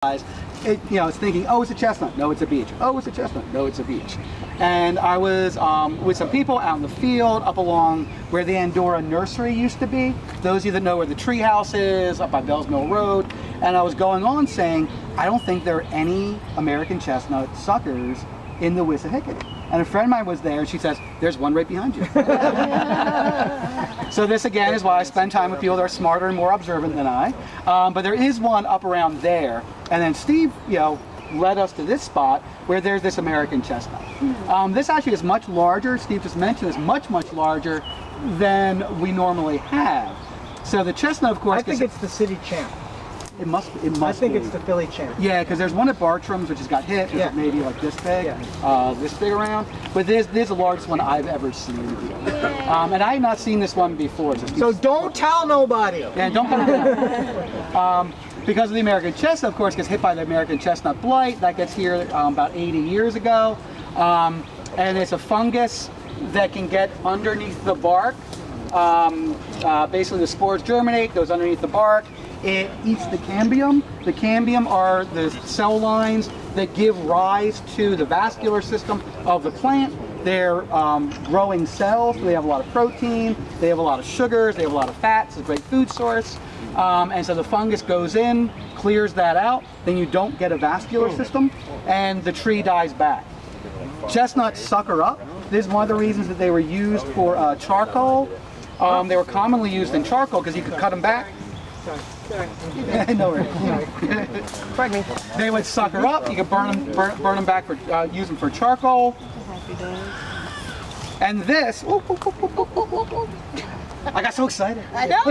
it's thinking, oh, it's a chestnut, no, it's a beech. Oh, it's a chestnut, no, it's a beech. And I was with some people out in the field up along where the Andorra Nursery used to be. Those of you that know where the tree house is, up by Bells Mill Road. And I was going on saying, I don't think there are any American chestnut suckers in the Wissahickon. And a friend of mine was there, and she says, there's one right behind you. So this again is why I spend time with people that are smarter and more observant than I. But there is one up around there. And then Steve, led us to this spot where there's this American chestnut. This actually is much larger. Steve just mentioned it's much, much larger than we normally have. So the chestnut, of course, I think it's the city champ. It must be. I think it's the Philly champ. Yeah, because there's one at Bartram's which has got hit, maybe like this big, this big around. But this is the largest one I've ever seen. And I have not seen this one before. So don't tell nobody. Yeah, don't tell nobody. Because of the American chestnut, of course, gets hit by the American chestnut blight. That gets here about 80 years ago. And it's a fungus that can get underneath the bark. Basically, the spores germinate, goes underneath the bark. It eats the cambium. The cambium are the cell lines that give rise to the vascular system of the plant. They're growing cells, so they have a lot of protein, they have a lot of sugars, they have a lot of fats, it's a great food source. And so the fungus goes in, clears that out, then you don't get a vascular system, and the tree dies back. Chestnuts sucker up. This is one of the reasons that they were used for charcoal. They were commonly used in charcoal because you could cut them back. Sorry. No worries. Pardon me. They would sucker up. You could burn them back for use them for charcoal. And this, I got so excited. I know.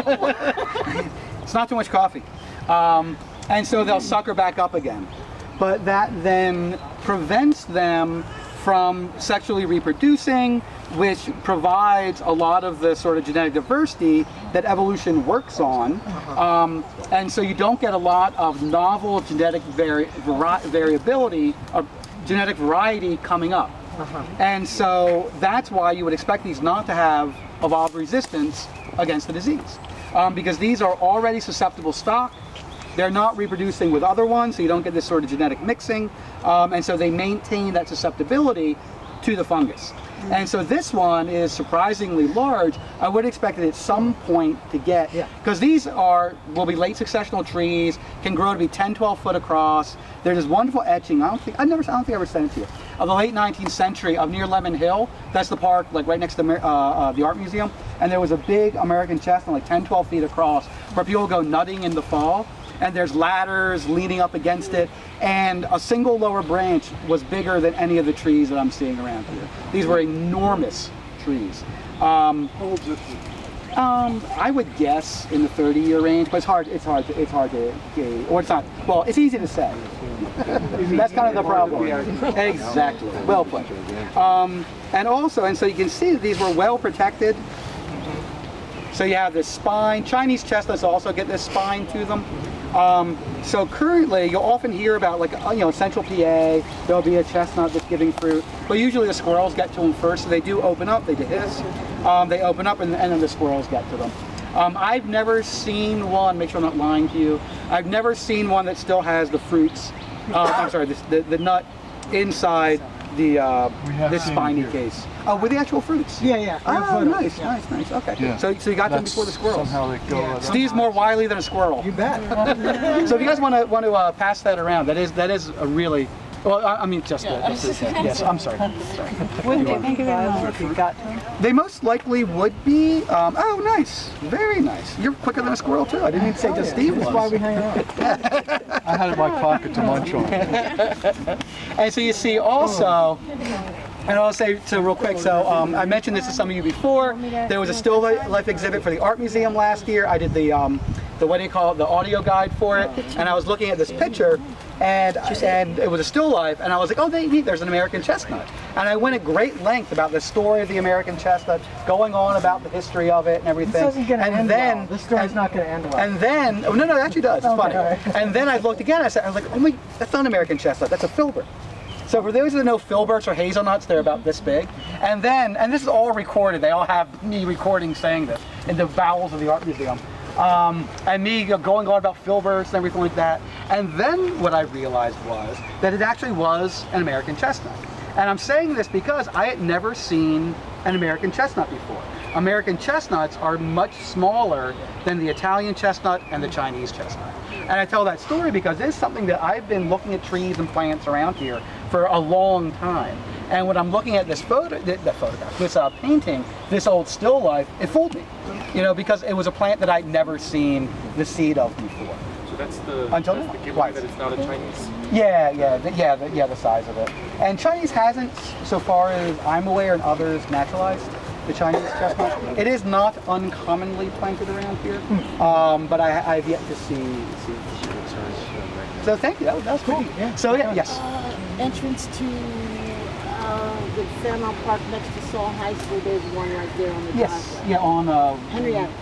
It's not too much coffee, and so they'll sucker back up again. But that then prevents them from sexually reproducing, which provides a lot of the sort of genetic diversity that evolution works on. And so you don't get a lot of novel genetic variability, or genetic variety coming up. And so that's why you would expect these not to have evolved resistance against the disease. Because these are already susceptible stock. They're not reproducing with other ones, so you don't get this sort of genetic mixing. And so they maintain that susceptibility to the fungus. And so this one is surprisingly large. I would expect it at some point to get, because these will be late successional trees, can grow to be 10, 12 foot across. There's this wonderful etching, I don't think I ever sent it to you, of the late 19th century of near Lemon Hill. That's the park, like right next to the Art Museum. And there was a big American chestnut, like 10, 12 feet across, where people go nutting in the fall. And there's ladders leaning up against it, and a single lower branch was bigger than any of the trees that I'm seeing around here. These were enormous trees. I would guess in the 30-year range, but it's hard to gauge, or it's not. Well, it's easy to say. That's kind of the problem. Exactly. Well put. And so you can see that these were well protected. So you have this spine. Chinese chestnuts also get this spine to them. So currently, you'll often hear about, like, central PA, there'll be a chestnut that's giving fruit, but usually the squirrels get to them first, so they do open up, they hiss, they open up, and then the squirrels get to them. I've never seen one, make sure I'm not lying to you, I've never seen one that still has the fruits, I'm sorry, the nut inside this spiny case. Oh, with the actual fruits? Yeah. Oh, nice. Okay. Yeah. So you got them before the squirrels. Somehow they go. Yeah. Steve's more wily than a squirrel. You bet. So if you guys want to pass that around, that is a really. Well, I mean, yes, I'm sorry. Wouldn't you think of it if you got to them? They most likely would be. Oh, nice. Very nice. You're quicker than a squirrel, too. I didn't even say just Steve was. That's why we hang out. I had it in my pocket to munch on. And so you see also, and I'll say so real quick, so I mentioned this to some of you before. There was a still life exhibit for the Art Museum last year. I did the what do you call it, the audio guide for it, and I was looking at this picture, and it was a still life, and I was like, oh, there's an American chestnut. And I went at great length about the story of the American chestnut, going on about the history of it and everything. This isn't going to end well. This story's not going to end well. And then, no, it actually does, it's funny. Right. And then I looked again, I was like, oh my, that's not an American chestnut, that's a filbert. So for those that know filberts or hazelnuts, they're about this big. And this is all recorded, they all have me recording saying this in the bowels of the Art Museum. And me going on about filberts and everything like that. And then what I realized was that it actually was an American chestnut. And I'm saying this because I had never seen an American chestnut before. American chestnuts are much smaller than the Italian chestnut and the Chinese chestnut. And I tell that story because it's something that I've been looking at trees and plants around here for a long time. And when I'm looking at this this painting, this old still life, it fooled me, you know, because it was a plant that I'd never seen the seed of before. So that's the Why? that it's not a Chinese. The size of it. And Chinese hasn't, so far as I'm aware, and others naturalized the Chinese chestnut. It is not uncommonly planted around here, but I've yet to see. So thank you. That was cool. Yeah. So yes. Entrance to the Fairmount Park next to Saul High School. There's one right there on the driveway. Yeah, on Henry Avenue.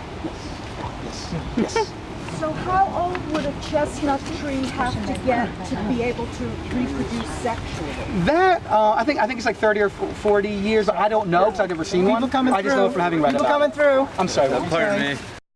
Yes. So how old would a chestnut tree have to get to be able to reproduce sexually? That I think it's like 30 or 40 years. I don't know because I've never seen one. People coming I just know through. from having read People about coming it. through. I'm sorry. Pardon me.